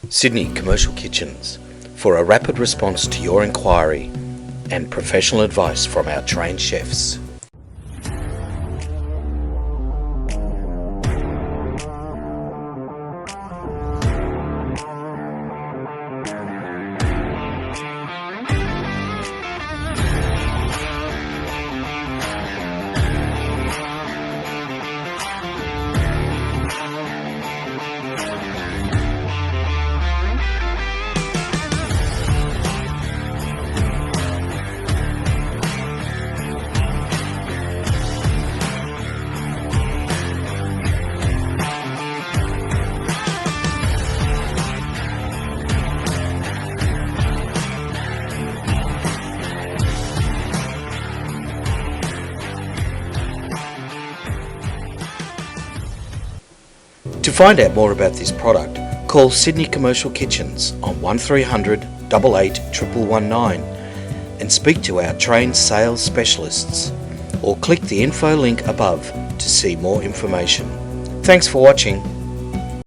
Sydney Commercial Kitchens, for a rapid response to your inquiry and professional advice from our trained chefs. To find out more about this product, call Sydney Commercial Kitchens on 1300 88 1119 and speak to our trained sales specialists, or click the info link above to see more information. Thanks for watching.